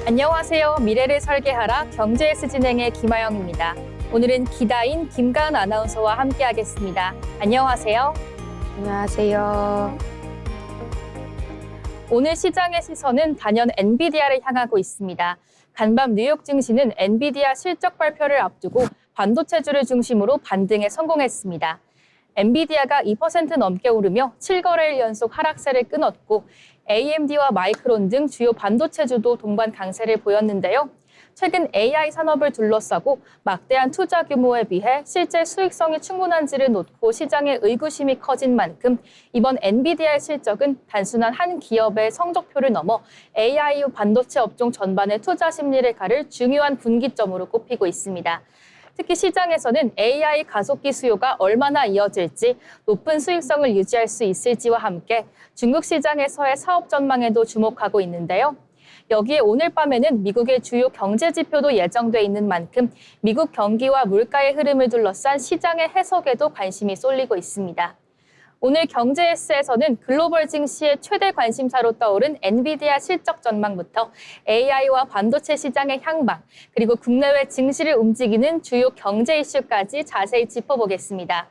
안녕하세요. 미래를 설계하라 경제S 진행의 김아영입니다. 오늘은 기다인 김가은 아나운서와 함께하겠습니다. 안녕하세요. 안녕하세요. 오늘 시장의 시선은 단연 엔비디아를 향하고 있습니다. 간밤 뉴욕 증시는 엔비디아 실적 발표를 앞두고 반도체주를 중심으로 반등에 성공했습니다. 엔비디아가 2% 넘게 오르며 7거래일 연속 하락세를 끊었고 AMD와 마이크론 등 주요 반도체주도 동반 강세를 보였는데요. 최근 AI 산업을 둘러싸고 막대한 투자 규모에 비해 실제 수익성이 충분한지를 놓고 시장의 의구심이 커진 만큼 이번 엔비디아의 실적은 단순한 한 기업의 성적표를 넘어 AI 반도체 업종 전반의 투자 심리를 가를 중요한 분기점으로 꼽히고 있습니다. 특히 시장에서는 AI 가속기 수요가 얼마나 이어질지, 높은 수익성을 유지할 수 있을지와 함께 중국 시장에서의 사업 전망에도 주목하고 있는데요. 여기에 오늘 밤에는 미국의 주요 경제 지표도 예정돼 있는 만큼 미국 경기와 물가의 흐름을 둘러싼 시장의 해석에도 관심이 쏠리고 있습니다. 오늘 경제S에서는 글로벌 증시의 최대 관심사로 떠오른 엔비디아 실적 전망부터 AI와 반도체 시장의 향방, 그리고 국내외 증시를 움직이는 주요 경제 이슈까지 자세히 짚어보겠습니다.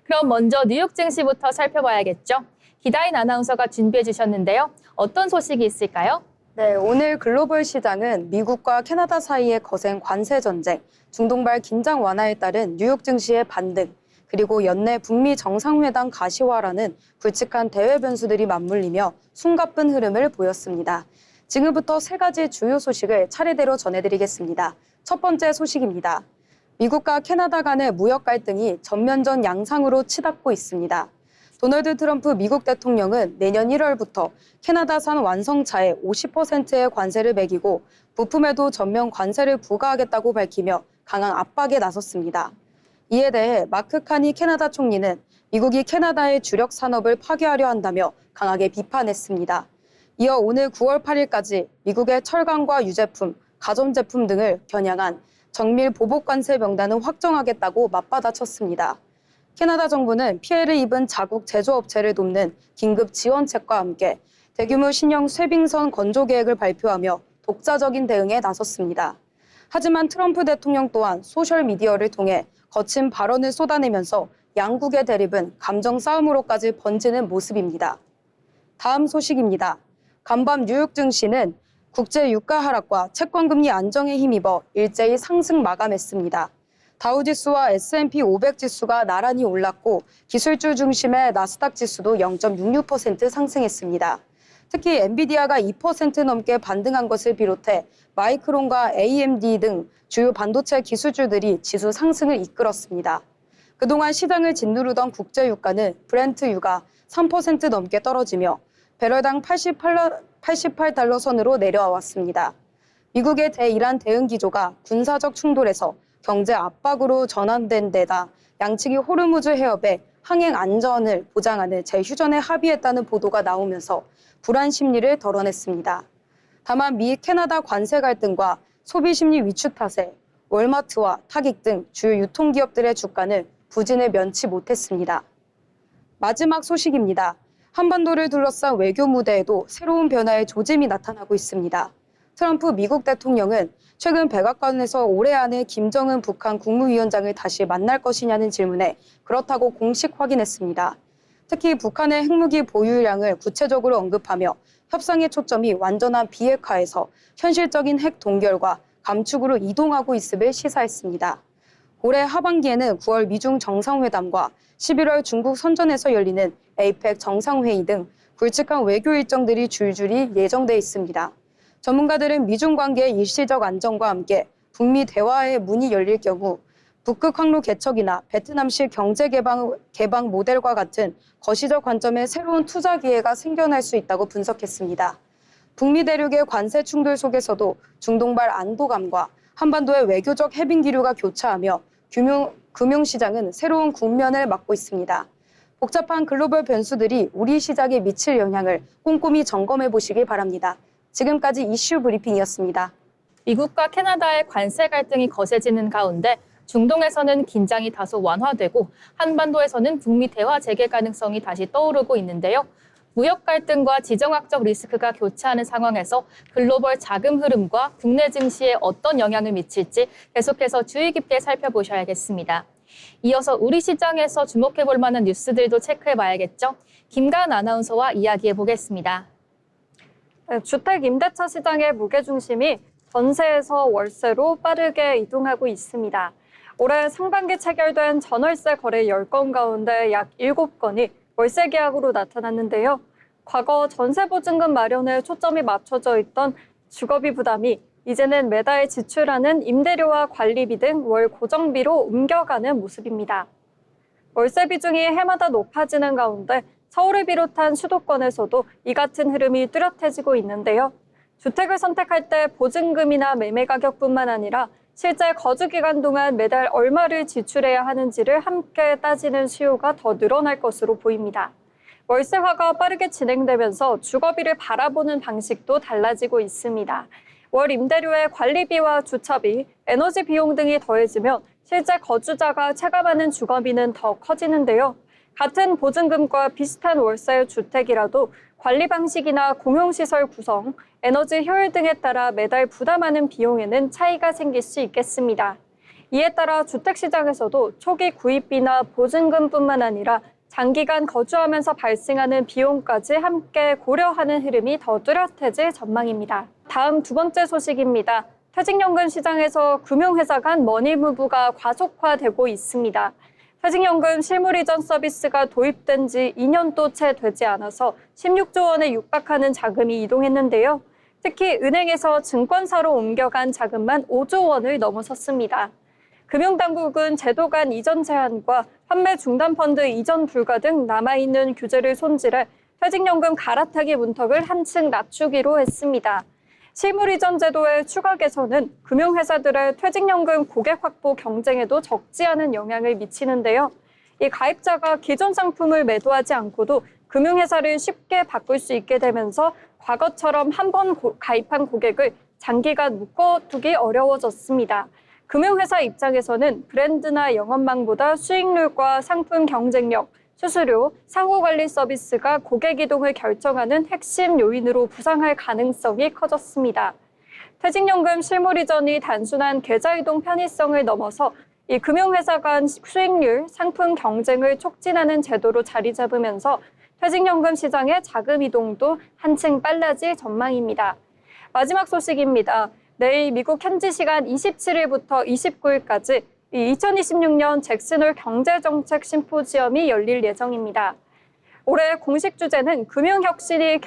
그럼 먼저 뉴욕 증시부터 살펴봐야겠죠. 기다인 아나운서가 준비해 주셨는데요. 어떤 소식이 있을까요? 네, 오늘 글로벌 시장은 미국과 캐나다 사이의 거센 관세 전쟁, 중동발 긴장 완화에 따른 뉴욕 증시의 반등, 그리고 연내 북미 정상회담 가시화라는 굵직한 대외 변수들이 맞물리며 숨가쁜 흐름을 보였습니다. 지금부터 세 가지 주요 소식을 차례대로 전해드리겠습니다. 첫 번째 소식입니다. 미국과 캐나다 간의 무역 갈등이 전면전 양상으로 치닫고 있습니다. 도널드 트럼프 미국 대통령은 내년 1월부터 캐나다산 완성차에 50%의 관세를 매기고 부품에도 전면 관세를 부과하겠다고 밝히며 강한 압박에 나섰습니다. 이에 대해 마크 카니 캐나다 총리는 미국이 캐나다의 주력 산업을 파괴하려 한다며 강하게 비판했습니다. 이어 오늘 9월 8일까지 미국의 철강과 유제품, 가전제품 등을 겨냥한 정밀 보복 관세 명단을 확정하겠다고 맞받아쳤습니다. 캐나다 정부는 피해를 입은 자국 제조업체를 돕는 긴급 지원책과 함께 대규모 신형 쇄빙선 건조 계획을 발표하며 독자적인 대응에 나섰습니다. 하지만 트럼프 대통령 또한 소셜미디어를 통해 거친 발언을 쏟아내면서 양국의 대립은 감정 싸움으로까지 번지는 모습입니다. 다음 소식입니다. 간밤 뉴욕 증시는 국제 유가 하락과 채권금리 안정에 힘입어 일제히 상승 마감했습니다. 다우지수와 S&P 500 지수가 나란히 올랐고 기술주 중심의 나스닥 지수도 0.66% 상승했습니다. 특히 엔비디아가 2% 넘게 반등한 것을 비롯해 마이크론과 AMD 등 주요 반도체 기술주들이 지수 상승을 이끌었습니다. 그동안 시장을 짓누르던 국제유가는 브렌트유가 3% 넘게 떨어지며 배럴당 88달러 선으로 내려왔습니다. 미국의 대이란 대응 기조가 군사적 충돌에서 경제 압박으로 전환된 데다 양측이 호르무즈 해협의 항행 안전을 보장하는 재휴전에 합의했다는 보도가 나오면서 불안 심리를 덜어냈습니다. 다만 미 캐나다 관세 갈등과 소비 심리 위축 탓에 월마트와 타깃 등 주요 유통기업들의 주가는 부진을 면치 못했습니다. 마지막 소식입니다. 한반도를 둘러싼 외교 무대에도 새로운 변화의 조짐이 나타나고 있습니다. 트럼프 미국 대통령은 최근 백악관에서 올해 안에 김정은 북한 국무위원장을 다시 만날 것이냐는 질문에 그렇다고 공식 확인했습니다. 특히 북한의 핵무기 보유량을 구체적으로 언급하며 협상의 초점이 완전한 비핵화에서 현실적인 핵 동결과 감축으로 이동하고 있음을 시사했습니다. 올해 하반기에는 9월 미중 정상회담과 11월 중국 선전에서 열리는 에이펙 정상회의 등 굵직한 외교 일정들이 줄줄이 예정돼 있습니다. 전문가들은 미중 관계의 일시적 안정과 함께 북미 대화의 문이 열릴 경우 북극 항로 개척이나 베트남식 경제 개방 모델과 같은 거시적 관점의 새로운 투자 기회가 생겨날 수 있다고 분석했습니다. 북미 대륙의 관세 충돌 속에서도 중동발 안도감과 한반도의 외교적 해빙 기류가 교차하며 금융시장은 새로운 국면을 맞고 있습니다. 복잡한 글로벌 변수들이 우리 시장에 미칠 영향을 꼼꼼히 점검해 보시기 바랍니다. 지금까지 이슈 브리핑이었습니다. 미국과 캐나다의 관세 갈등이 거세지는 가운데 중동에서는 긴장이 다소 완화되고 한반도에서는 북미 대화 재개 가능성이 다시 떠오르고 있는데요. 무역 갈등과 지정학적 리스크가 교차하는 상황에서 글로벌 자금 흐름과 국내 증시에 어떤 영향을 미칠지 계속해서 주의 깊게 살펴보셔야겠습니다. 이어서 우리 시장에서 주목해 볼 만한 뉴스들도 체크해 봐야겠죠? 김가은 아나운서와 이야기해 보겠습니다. 주택 임대차 시장의 무게중심이 전세에서 월세로 빠르게 이동하고 있습니다. 올해 상반기 체결된 전월세 거래 10건 가운데 약 7건이 월세 계약으로 나타났는데요. 과거 전세 보증금 마련에 초점이 맞춰져 있던 주거비 부담이 이제는 매달 지출하는 임대료와 관리비 등 월 고정비로 옮겨가는 모습입니다. 월세 비중이 해마다 높아지는 가운데 서울을 비롯한 수도권에서도 이 같은 흐름이 뚜렷해지고 있는데요. 주택을 선택할 때 보증금이나 매매 가격뿐만 아니라 실제 거주 기간 동안 매달 얼마를 지출해야 하는지를 함께 따지는 수요가 더 늘어날 것으로 보입니다. 월세화가 빠르게 진행되면서 주거비를 바라보는 방식도 달라지고 있습니다. 월 임대료의 관리비와 주차비, 에너지 비용 등이 더해지면 실제 거주자가 체감하는 주거비는 더 커지는데요. 같은 보증금과 비슷한 월세 주택이라도 관리 방식이나 공용시설 구성, 에너지 효율 등에 따라 매달 부담하는 비용에는 차이가 생길 수 있겠습니다. 이에 따라 주택시장에서도 초기 구입비나 보증금뿐만 아니라 장기간 거주하면서 발생하는 비용까지 함께 고려하는 흐름이 더 뚜렷해질 전망입니다. 다음 두 번째 소식입니다. 퇴직연금 시장에서 금융회사 간 머니무브가 과속화되고 있습니다. 퇴직연금 실물 이전 서비스가 도입된 지 2년도 채 되지 않아서 16조 원에 육박하는 자금이 이동했는데요. 특히 은행에서 증권사로 옮겨간 자금만 5조 원을 넘어섰습니다. 금융당국은 제도 간 이전 제한과 판매 중단 펀드 이전 불가 등 남아있는 규제를 손질해 퇴직연금 갈아타기 문턱을 한층 낮추기로 했습니다. 실물 이전 제도의 추가 개선은 금융회사들의 퇴직연금 고객 확보 경쟁에도 적지 않은 영향을 미치는데요. 이 가입자가 기존 상품을 매도하지 않고도 금융회사를 쉽게 바꿀 수 있게 되면서 과거처럼 한 번 가입한 고객을 장기간 묶어두기 어려워졌습니다. 금융회사 입장에서는 브랜드나 영업망보다 수익률과 상품 경쟁력, 수수료, 상호관리 서비스가 고객 이동을 결정하는 핵심 요인으로 부상할 가능성이 커졌습니다. 퇴직연금 실물 이전이 단순한 계좌 이동 편의성을 넘어서 이 금융회사 간 수익률, 상품 경쟁을 촉진하는 제도로 자리 잡으면서 퇴직연금 시장의 자금 이동도 한층 빨라질 전망입니다. 마지막 소식입니다. 내일 미국 현지 시간 27일부터 29일까지 2026년 잭슨홀 경제정책 심포지엄이 열릴 예정입니다. 올해 공식 주제는 금융혁신이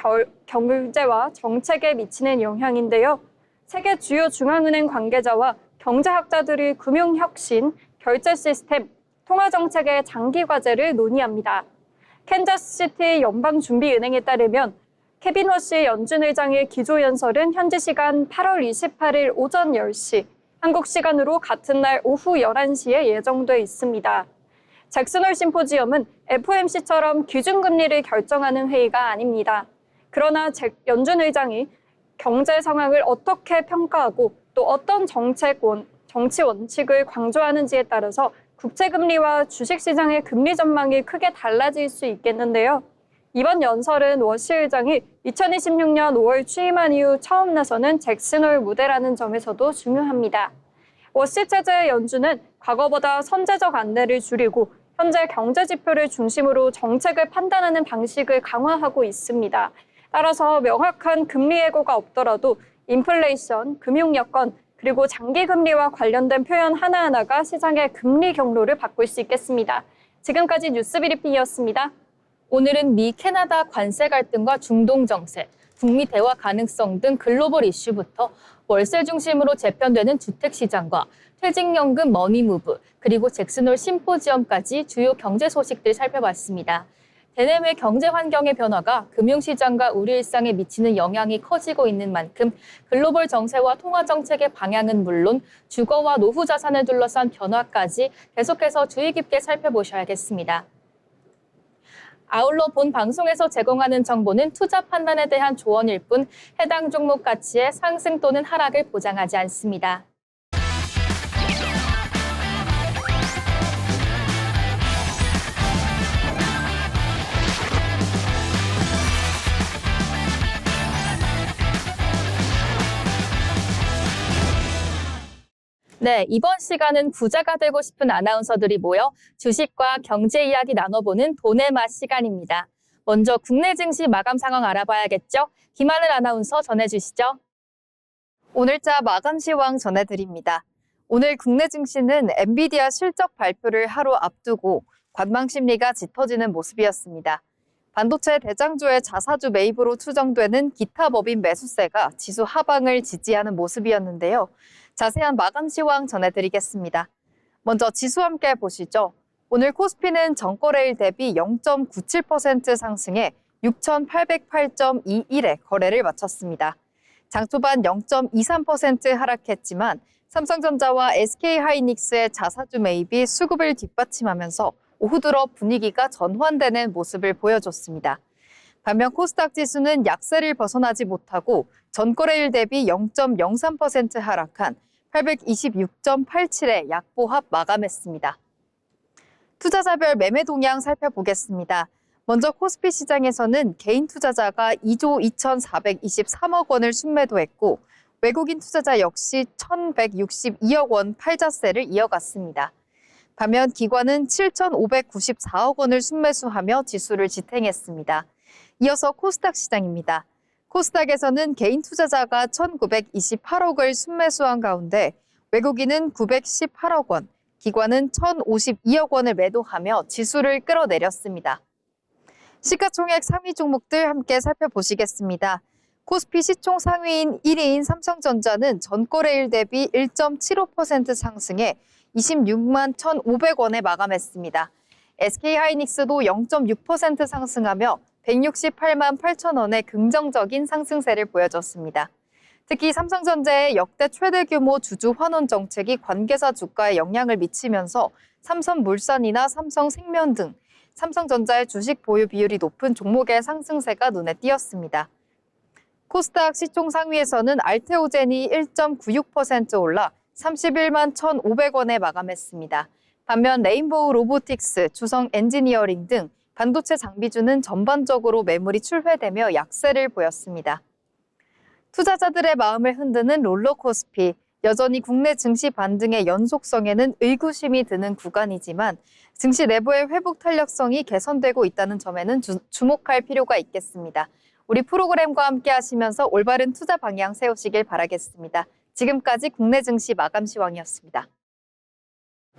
경제와 정책에 미치는 영향인데요. 세계 주요 중앙은행 관계자와 경제학자들이 금융혁신, 결제 시스템, 통화정책의 장기 과제를 논의합니다. 캔자스시티 연방준비은행에 따르면 케빈 워시 연준 의장의 기조연설은 현지 시간 8월 28일 오전 10시, 한국 시간으로 같은 날 오후 11시에 예정돼 있습니다. 잭슨홀 심포지엄은 FOMC처럼 기준금리를 결정하는 회의가 아닙니다. 그러나 연준 의장이 경제 상황을 어떻게 평가하고 또 어떤 정치 원칙을 강조하는지에 따라서 국채금리와 주식시장의 금리 전망이 크게 달라질 수 있겠는데요. 이번 연설은 워시 의장이 2026년 5월 취임한 이후 처음 나서는 잭슨홀 무대라는 점에서도 중요합니다. 워시 체제의 연준은 과거보다 선제적 안내를 줄이고 현재 경제 지표를 중심으로 정책을 판단하는 방식을 강화하고 있습니다. 따라서 명확한 금리 예고가 없더라도 인플레이션, 금융 여건, 그리고 장기 금리와 관련된 표현 하나하나가 시장의 금리 경로를 바꿀 수 있겠습니다. 지금까지 뉴스 브리핑이었습니다. 오늘은 미 캐나다 관세 갈등과 중동 정세, 북미 대화 가능성 등 글로벌 이슈부터 월세 중심으로 재편되는 주택시장과 퇴직연금 머니무브, 그리고 잭슨홀 심포지엄까지 주요 경제 소식들 살펴봤습니다. 대내외 경제 환경의 변화가 금융시장과 우리 일상에 미치는 영향이 커지고 있는 만큼 글로벌 정세와 통화 정책의 방향은 물론 주거와 노후 자산을 둘러싼 변화까지 계속해서 주의 깊게 살펴보셔야겠습니다. 아울러 본 방송에서 제공하는 정보는 투자 판단에 대한 조언일 뿐 해당 종목 가치의 상승 또는 하락을 보장하지 않습니다. 네, 이번 시간은 부자가 되고 싶은 아나운서들이 모여 주식과 경제 이야기 나눠보는 돈의 맛 시간입니다. 먼저 국내 증시 마감 상황 알아봐야겠죠? 김하늘 아나운서 전해주시죠. 오늘자 마감 시황 전해드립니다. 오늘 국내 증시는 엔비디아 실적 발표를 하루 앞두고 관망 심리가 짙어지는 모습이었습니다. 반도체 대장주의 자사주 매입으로 추정되는 기타 법인 매수세가 지수 하방을 지지하는 모습이었는데요. 자세한 마감 시황 전해드리겠습니다. 먼저 지수 함께 보시죠. 오늘 코스피는 전거래일 대비 0.97% 상승해 6,808.21에 거래를 마쳤습니다. 장 초반 0.23% 하락했지만 삼성전자와 SK하이닉스의 자사주 매입이 수급을 뒷받침하면서 오후 들어 분위기가 전환되는 모습을 보여줬습니다. 반면 코스닥 지수는 약세를 벗어나지 못하고 전거래일 대비 0.03% 하락한 826.87에 약보합 마감했습니다. 투자자별 매매 동향 살펴보겠습니다. 먼저 코스피 시장에서는 개인 투자자가 2조 2,423억 원을 순매도했고 외국인 투자자 역시 1,162억 원 팔자세를 이어갔습니다. 반면 기관은 7,594억 원을 순매수하며 지수를 지탱했습니다. 이어서 코스닥 시장입니다. 코스닥에서는 개인 투자자가 1,928억을 순매수한 가운데 외국인은 918억 원, 기관은 1,052억 원을 매도하며 지수를 끌어내렸습니다. 시가총액 상위 종목들 함께 살펴보시겠습니다. 코스피 시총 상위인 1위인 삼성전자는 전거래일 대비 1.75% 상승해 26만 1,500원에 마감했습니다. SK하이닉스도 0.6% 상승하며 168만 8천원의 긍정적인 상승세를 보여줬습니다. 특히 삼성전자의 역대 최대 규모 주주 환원 정책이 관계사 주가에 영향을 미치면서 삼성물산이나 삼성생명 등 삼성전자의 주식 보유 비율이 높은 종목의 상승세가 눈에 띄었습니다. 코스닥 시총 상위에서는 알테오젠이 1.96% 올라 31만 1,500원에 마감했습니다. 반면 레인보우 로보틱스, 주성 엔지니어링 등 반도체 장비주는 전반적으로 매물이 출회되며 약세를 보였습니다. 투자자들의 마음을 흔드는 롤러코스피, 여전히 국내 증시 반등의 연속성에는 의구심이 드는 구간이지만 증시 내부의 회복 탄력성이 개선되고 있다는 점에는 주목할 필요가 있겠습니다. 우리 프로그램과 함께 하시면서 올바른 투자 방향 세우시길 바라겠습니다. 지금까지 국내 증시 마감 시황이었습니다.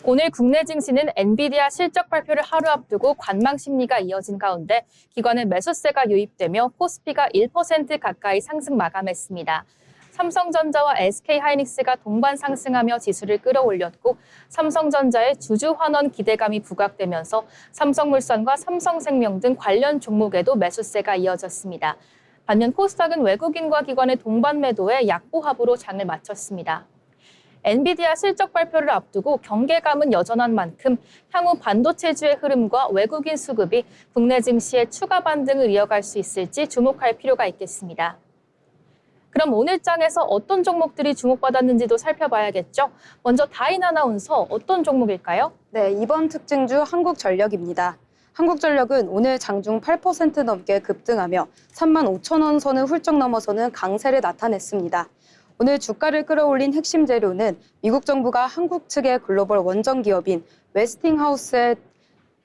오늘 국내 증시는 엔비디아 실적 발표를 하루 앞두고 관망 심리가 이어진 가운데 기관의 매수세가 유입되며 코스피가 1% 가까이 상승 마감했습니다. 삼성전자와 SK하이닉스가 동반 상승하며 지수를 끌어올렸고 삼성전자의 주주 환원 기대감이 부각되면서 삼성물산과 삼성생명 등 관련 종목에도 매수세가 이어졌습니다. 반면 코스닥은 외국인과 기관의 동반 매도에 약보합으로 장을 마쳤습니다. 엔비디아 실적 발표를 앞두고 경계감은 여전한 만큼 향후 반도체주의 흐름과 외국인 수급이 국내 증시의 추가 반등을 이어갈 수 있을지 주목할 필요가 있겠습니다. 그럼 오늘 장에서 어떤 종목들이 주목받았는지도 살펴봐야겠죠? 먼저 다인 아나운서 어떤 종목일까요? 네, 이번 특징주 한국전력입니다. 한국전력은 오늘 장중 8% 넘게 급등하며 35,000원 선을 훌쩍 넘어서는 강세를 나타냈습니다. 오늘 주가를 끌어올린 핵심 재료는 미국 정부가 한국 측의 글로벌 원전 기업인 웨스팅하우스의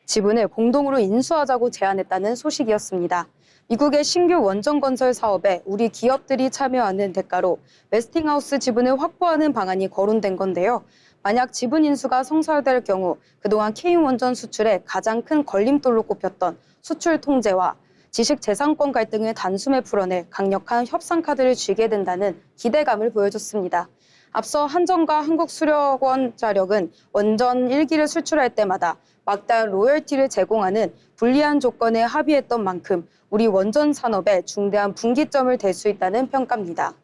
지분을 공동으로 인수하자고 제안했다는 소식이었습니다. 미국의 신규 원전 건설 사업에 우리 기업들이 참여하는 대가로 웨스팅하우스 지분을 확보하는 방안이 거론된 건데요. 만약 지분 인수가 성사될 경우 그동안 K원전 수출의 가장 큰 걸림돌로 꼽혔던 수출 통제와 지식재산권 갈등을 단숨에 풀어내 강력한 협상 카드를 쥐게 된다는 기대감을 보여줬습니다. 앞서 한전과 한국수력원자력은 원전 1기를 수출할 때마다 막대한 로열티를 제공하는 불리한 조건에 합의했던 만큼 우리 원전 산업에 중대한 분기점을 댈 수 있다는 평가입니다.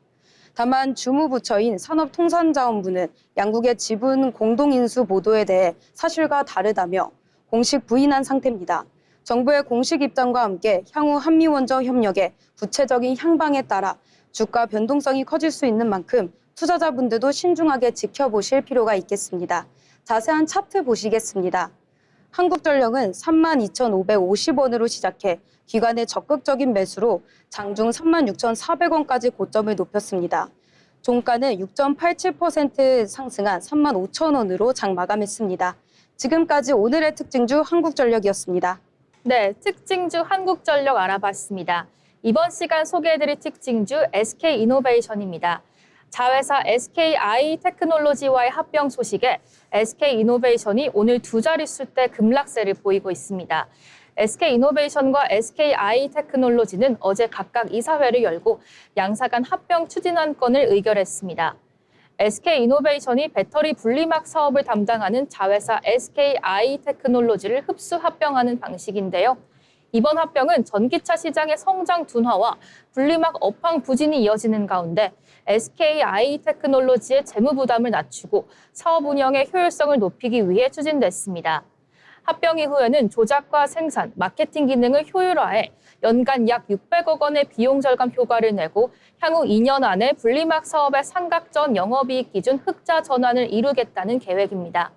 다만 주무부처인 산업통상자원부는 양국의 지분 공동인수 보도에 대해 사실과 다르다며 공식 부인한 상태입니다. 정부의 공식 입장과 함께 향후 한미원전 협력의 구체적인 향방에 따라 주가 변동성이 커질 수 있는 만큼 투자자분들도 신중하게 지켜보실 필요가 있겠습니다. 자세한 차트 보시겠습니다. 한국전력은 32,550원으로 시작해 기관의 적극적인 매수로 장중 36,400원까지 고점을 높였습니다. 종가는 6.87% 상승한 35,000원으로 장 마감했습니다. 지금까지 오늘의 특징주 한국전력이었습니다. 네, 특징주 한국전력 알아봤습니다. 이번 시간 소개해드릴 특징주 SK이노베이션입니다. 자회사 SKI테크놀로지와의 합병 소식에 SK이노베이션이 오늘 두 자릿수대 급락세를 보이고 있습니다. SK이노베이션과 SKI테크놀로지는 어제 각각 이사회를 열고 양사 간 합병 추진안 건을 의결했습니다. SK이노베이션이 배터리 분리막 사업을 담당하는 자회사 SKI테크놀로지를 흡수 합병하는 방식인데요. 이번 합병은 전기차 시장의 성장 둔화와 분리막 업황 부진이 이어지는 가운데 SKI테크놀로지의 재무 부담을 낮추고 사업 운영의 효율성을 높이기 위해 추진됐습니다. 합병 이후에는 조작과 생산, 마케팅 기능을 효율화해 연간 약 600억 원의 비용 절감 효과를 내고 향후 2년 안에 분리막 사업의 삼각전 영업이익 기준 흑자 전환을 이루겠다는 계획입니다.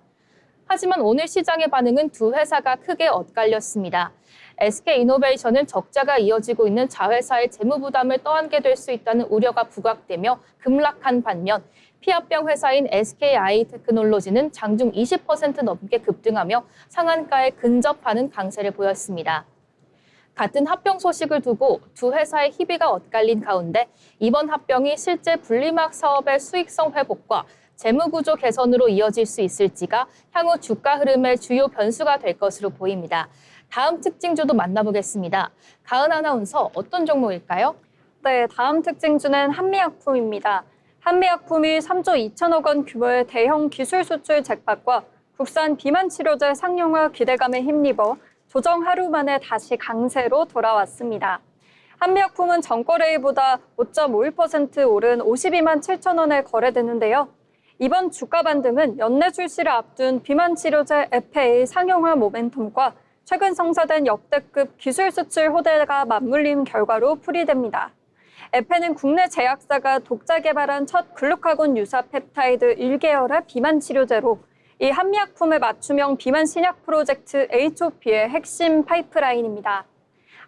하지만 오늘 시장의 반응은 두 회사가 크게 엇갈렸습니다. SK이노베이션은 적자가 이어지고 있는 자회사의 재무 부담을 떠안게 될 수 있다는 우려가 부각되며 급락한 반면 피합병 회사인 SKI테크놀로지는 장중 20% 넘게 급등하며 상한가에 근접하는 강세를 보였습니다. 같은 합병 소식을 두고 두 회사의 희비가 엇갈린 가운데 이번 합병이 실제 분리막 사업의 수익성 회복과 재무구조 개선으로 이어질 수 있을지가 향후 주가 흐름의 주요 변수가 될 것으로 보입니다. 다음 특징주도 만나보겠습니다. 가은 아나운서, 어떤 종목일까요? 네, 다음 특징주는 한미약품입니다. 한미약품이 3조 2천억 원 규모의 대형 기술 수출 잭팟과 국산 비만 치료제 상용화 기대감에 힘입어 조정 하루 만에 다시 강세로 돌아왔습니다. 한미약품은 전거래일보다 5.51% 오른 52만 7천 원에 거래됐는데요. 이번 주가 반등은 연내 출시를 앞둔 비만 치료제 에페의 상용화 모멘텀과 최근 성사된 역대급 기술 수출 호대가 맞물린 결과로 풀이됩니다. 에페는 국내 제약사가 독자 개발한 첫 글루카곤 유사 펩타이드 1계열의 비만 치료제로 이 한미약품의 맞춤형 비만 신약 프로젝트 H.O.P의 핵심 파이프라인입니다.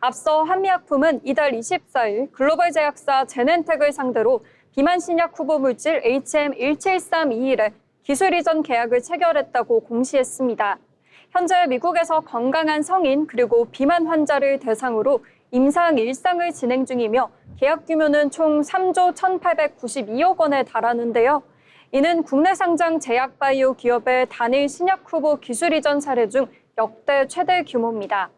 앞서 한미약품은 이달 24일 글로벌 제약사 제넨텍을 상대로 비만 신약 후보 물질 HM17321의 기술 이전 계약을 체결했다고 공시했습니다. 현재 미국에서 건강한 성인 그리고 비만 환자를 대상으로 임상 1상을 진행 중이며 계약 규모는 총 3조 1,892억 원에 달하는데요. 이는 국내 상장 제약바이오 기업의 단일 신약 후보 기술 이전 사례 중 역대 최대 규모입니다.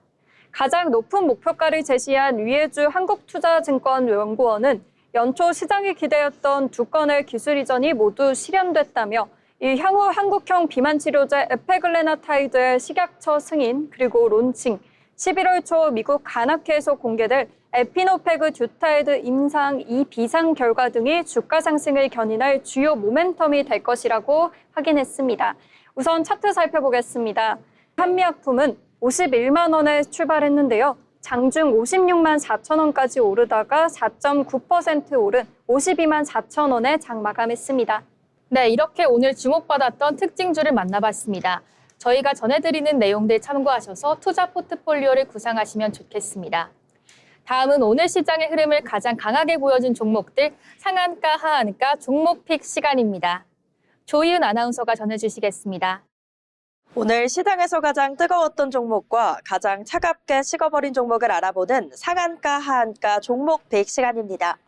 가장 높은 목표가를 제시한 위혜주 한국투자증권연구원은 연초 시장이 기대했던 두 건의 기술 이전이 모두 실현됐다며 이 향후 한국형 비만 치료제 에페글레나타이드의 식약처 승인 그리고 론칭, 11월 초 미국 간학회에서 공개될 에피노페그듀타이드 임상 2비상 결과 등이 주가 상승을 견인할 주요 모멘텀이 될 것이라고 확인했습니다. 우선 차트 살펴보겠습니다. 한미약품은 51만 원에 출발했는데요. 장중 56만 4천 원까지 오르다가 4.9% 오른 52만 4천 원에 장 마감했습니다. 네, 이렇게 오늘 주목받았던 특징주를 만나봤습니다. 저희가 전해드리는 내용들 참고하셔서 투자 포트폴리오를 구상하시면 좋겠습니다. 다음은 오늘 시장의 흐름을 가장 강하게 보여준 종목들 상한가, 하한가, 종목픽 시간입니다. 조희은 아나운서가 전해주시겠습니다. 오늘 시장에서 가장 뜨거웠던 종목과 가장 차갑게 식어버린 종목을 알아보는 상한가, 하한가, 종목픽 시간입니다.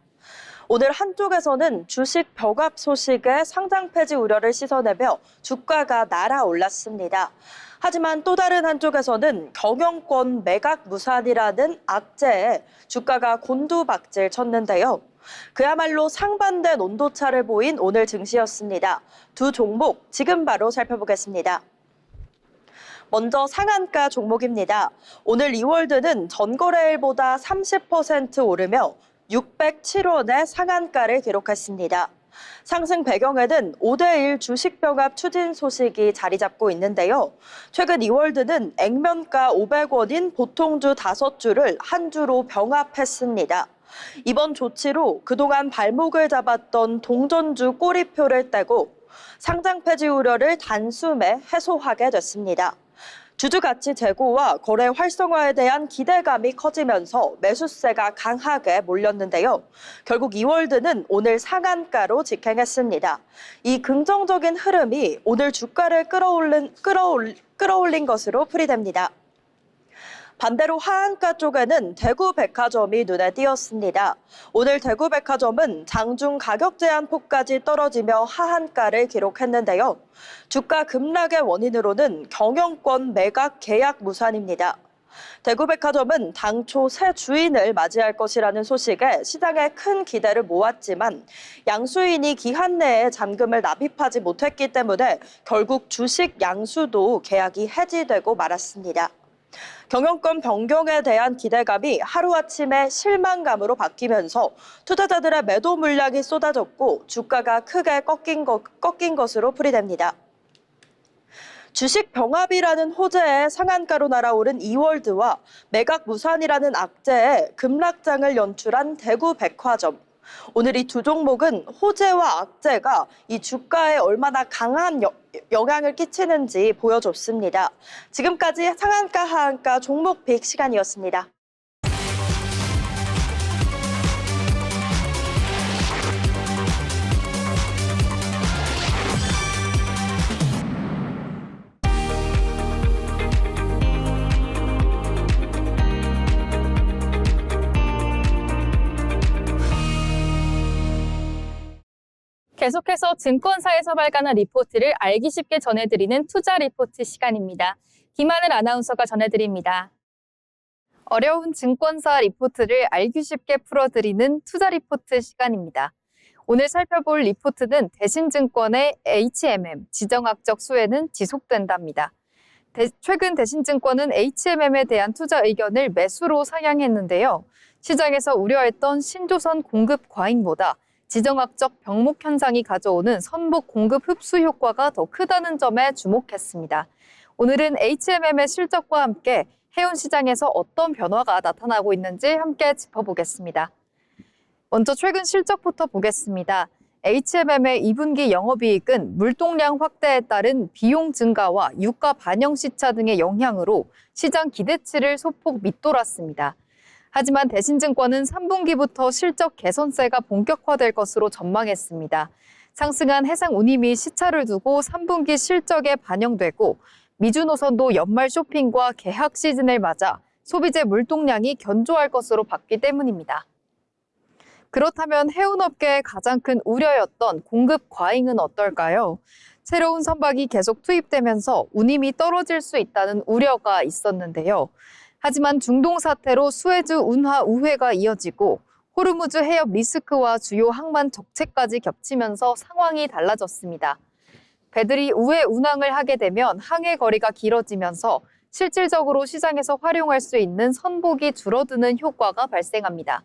오늘 한쪽에서는 주식 벽압 소식에 상장 폐지 우려를 씻어내며 주가가 날아올랐습니다. 하지만 또 다른 한쪽에서는 경영권 매각 무산이라는 악재에 주가가 곤두박질 쳤는데요. 그야말로 상반된 온도차를 보인 오늘 증시였습니다. 두 종목 지금 바로 살펴보겠습니다. 먼저 상한가 종목입니다. 오늘 이월드는 전거래일보다 30% 오르며 607원의 상한가를 기록했습니다. 상승 배경에는 5대1 주식 벽압 추진 소식이 자리 잡고 있는데요. 최근 이월드는 액면가 500원인 보통주 5주를 한 주로 병합했습니다. 이번 조치로 그동안 발목을 잡았던 동전주 꼬리표를 떼고 상장 폐지 우려를 단숨에 해소하게 됐습니다. 주주 가치 제고와 거래 활성화에 대한 기대감이 커지면서 매수세가 강하게 몰렸는데요. 결국 이월드는 오늘 상한가로 직행했습니다. 이 긍정적인 흐름이 오늘 주가를 끌어올린 것으로 풀이됩니다. 반대로 하한가 쪽에는 대구백화점이 눈에 띄었습니다. 오늘 대구백화점은 장중 가격 제한폭까지 떨어지며 하한가를 기록했는데요. 주가 급락의 원인으로는 경영권 매각 계약 무산입니다. 대구백화점은 당초 새 주인을 맞이할 것이라는 소식에 시장에 큰 기대를 모았지만 양수인이 기한 내에 잔금을 납입하지 못했기 때문에 결국 주식 양수도 계약이 해지되고 말았습니다. 경영권 변경에 대한 기대감이 하루아침에 실망감으로 바뀌면서 투자자들의 매도 물량이 쏟아졌고 주가가 크게 꺾인 것으로 풀이됩니다. 주식 병합이라는 호재에 상한가로 날아오른 이월드와 매각 무산이라는 악재에 급락장을 연출한 대구백화점. 오늘 이 두 종목은 호재와 악재가 이 주가에 얼마나 강한 영향을 끼치는지 보여줬습니다. 지금까지 상한가 하한가 종목 빅 시간이었습니다. 계속해서 증권사에서 발간한 리포트를 알기 쉽게 전해드리는 투자 리포트 시간입니다. 김하늘 아나운서가 전해드립니다. 어려운 증권사 리포트를 알기 쉽게 풀어드리는 투자 리포트 시간입니다. 오늘 살펴볼 리포트는 대신증권의 HMM, 지정학적 수혜는 지속된답니다. 최근 대신증권은 HMM에 대한 투자 의견을 매수로 상향했는데요. 시장에서 우려했던 신조선 공급 과잉보다 지정학적 병목 현상이 가져오는 선복 공급 흡수 효과가 더 크다는 점에 주목했습니다. 오늘은 HMM의 실적과 함께 해운 시장에서 어떤 변화가 나타나고 있는지 함께 짚어보겠습니다. 먼저 최근 실적부터 보겠습니다. HMM의 2분기 영업이익은 물동량 확대에 따른 비용 증가와 유가 반영 시차 등의 영향으로 시장 기대치를 소폭 밑돌았습니다. 하지만 대신증권은 3분기부터 실적 개선세가 본격화될 것으로 전망했습니다. 상승한 해상 운임이 시차를 두고 3분기 실적에 반영되고 미주 노선도 연말 쇼핑과 개학 시즌을 맞아 소비재 물동량이 견조할 것으로 봤기 때문입니다. 그렇다면 해운업계의 가장 큰 우려였던 공급 과잉은 어떨까요? 새로운 선박이 계속 투입되면서 운임이 떨어질 수 있다는 우려가 있었는데요. 하지만 중동 사태로 수에즈 운하 우회가 이어지고 호르무즈 해협 리스크와 주요 항만 적체까지 겹치면서 상황이 달라졌습니다. 배들이 우회 운항을 하게 되면 항해 거리가 길어지면서 실질적으로 시장에서 활용할 수 있는 선복이 줄어드는 효과가 발생합니다.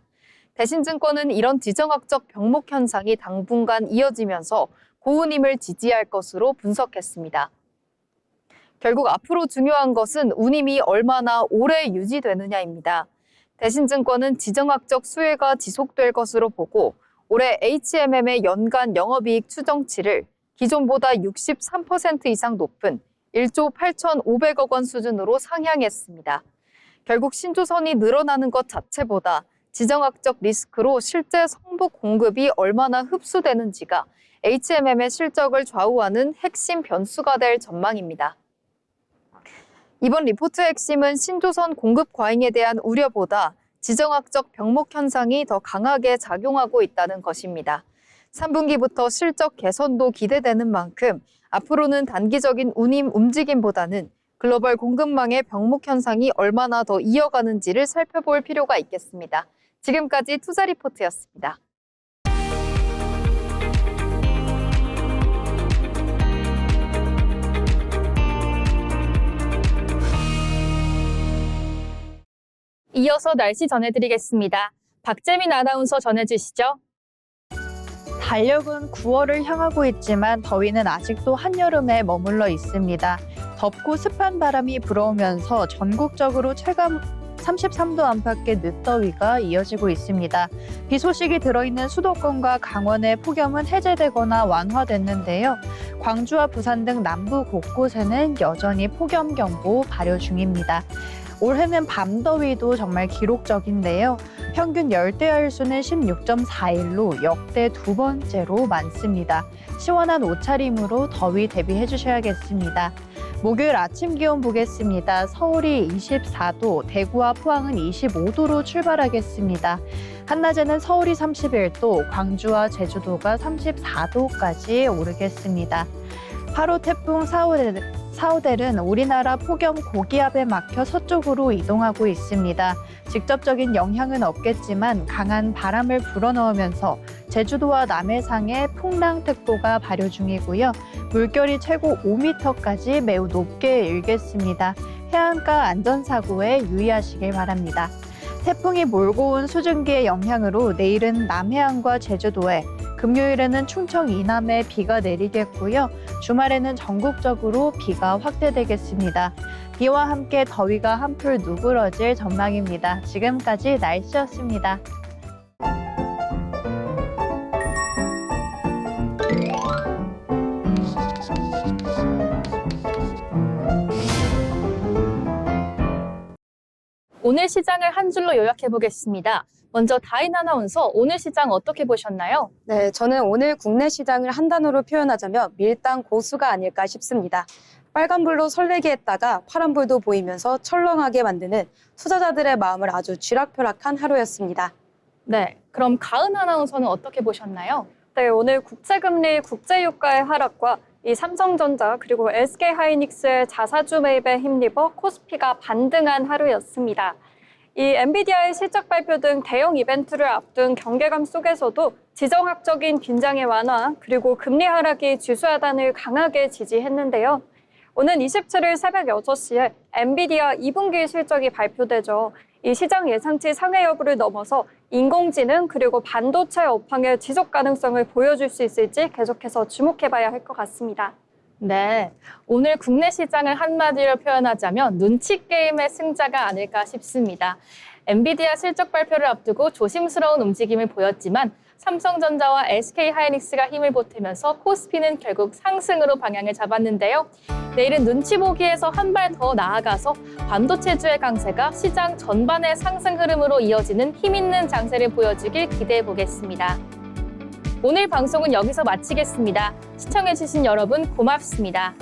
대신증권은 이런 지정학적 병목 현상이 당분간 이어지면서 고운임을 지지할 것으로 분석했습니다. 결국 앞으로 중요한 것은 운임이 얼마나 오래 유지되느냐입니다. 대신증권은 지정학적 수혜가 지속될 것으로 보고 올해 HMM의 연간 영업이익 추정치를 기존보다 63% 이상 높은 1조 8,500억 원 수준으로 상향했습니다. 결국 신조선이 늘어나는 것 자체보다 지정학적 리스크로 실제 선복 공급이 얼마나 흡수되는지가 HMM의 실적을 좌우하는 핵심 변수가 될 전망입니다. 이번 리포트의 핵심은 신조선 공급 과잉에 대한 우려보다 지정학적 병목 현상이 더 강하게 작용하고 있다는 것입니다. 3분기부터 실적 개선도 기대되는 만큼 앞으로는 단기적인 운임 움직임보다는 글로벌 공급망의 병목 현상이 얼마나 더 이어가는지를 살펴볼 필요가 있겠습니다. 지금까지 투자 리포트였습니다. 이어서 날씨 전해드리겠습니다. 박재민 아나운서 전해주시죠. 달력은 9월을 향하고 있지만 더위는 아직도 한여름에 머물러 있습니다. 덥고 습한 바람이 불어오면서 전국적으로 체감 33도 안팎의 늦더위가 이어지고 있습니다. 비 소식이 들어있는 수도권과 강원의 폭염은 해제되거나 완화됐는데요. 광주와 부산 등 남부 곳곳에는 여전히 폭염경보 발효 중입니다. 올해는 밤더위도 정말 기록적인데요. 평균 열대야일수는 16.4일로 역대 두 번째로 많습니다. 시원한 옷차림으로 더위 대비해 주셔야겠습니다. 목요일 아침 기온 보겠습니다. 서울이 24도, 대구와 포항은 25도로 출발하겠습니다. 한낮에는 서울이 31도, 광주와 제주도가 34도까지 오르겠습니다. 8호 태풍 사오델은 우리나라 폭염 고기압에 막혀 서쪽으로 이동하고 있습니다. 직접적인 영향은 없겠지만 강한 바람을 불어넣으면서 제주도와 남해상에 풍랑특보가 발효 중이고요. 물결이 최고 5m까지 매우 높게 일겠습니다. 해안가 안전사고에 유의하시길 바랍니다. 태풍이 몰고 온 수증기의 영향으로 내일은 남해안과 제주도에, 금요일에는 충청 이남에 비가 내리겠고요. 주말에는 전국적으로 비가 확대되겠습니다. 비와 함께 더위가 한풀 누그러질 전망입니다. 지금까지 날씨였습니다. 오늘 시장을 한 줄로 요약해 보겠습니다. 먼저 다인 아나운서, 오늘 시장 어떻게 보셨나요? 네, 저는 오늘 국내 시장을 한 단어로 표현하자면 밀당 고수가 아닐까 싶습니다. 빨간불로 설레게 했다가 파란불도 보이면서 철렁하게 만드는 투자자들의 마음을 아주 쥐락펴락한 하루였습니다. 네, 그럼 가은 아나운서는 어떻게 보셨나요? 네, 오늘 국제금리, 국제유가의 하락과 이 삼성전자 그리고 SK하이닉스의 자사주 매입에 힘입어 코스피가 반등한 하루였습니다. 이 엔비디아의 실적 발표 등 대형 이벤트를 앞둔 경계감 속에서도 지정학적인 긴장의 완화 그리고 금리 하락이 지수 하단을 강하게 지지했는데요. 오는 27일 새벽 6시에 엔비디아 2분기 실적이 발표되죠. 이 시장 예상치 상회 여부를 넘어서 인공지능 그리고 반도체 업황의 지속 가능성을 보여줄 수 있을지 계속해서 주목해봐야 할 것 같습니다. 네, 오늘 국내 시장을 한마디로 표현하자면 눈치 게임의 승자가 아닐까 싶습니다. 엔비디아 실적 발표를 앞두고 조심스러운 움직임을 보였지만 삼성전자와 SK하이닉스가 힘을 보태면서 코스피는 결국 상승으로 방향을 잡았는데요. 내일은 눈치 보기에서 한 발 더 나아가서 반도체주의 강세가 시장 전반의 상승 흐름으로 이어지는 힘있는 장세를 보여주길 기대해 보겠습니다. 오늘 방송은 여기서 마치겠습니다. 시청해주신 여러분 고맙습니다.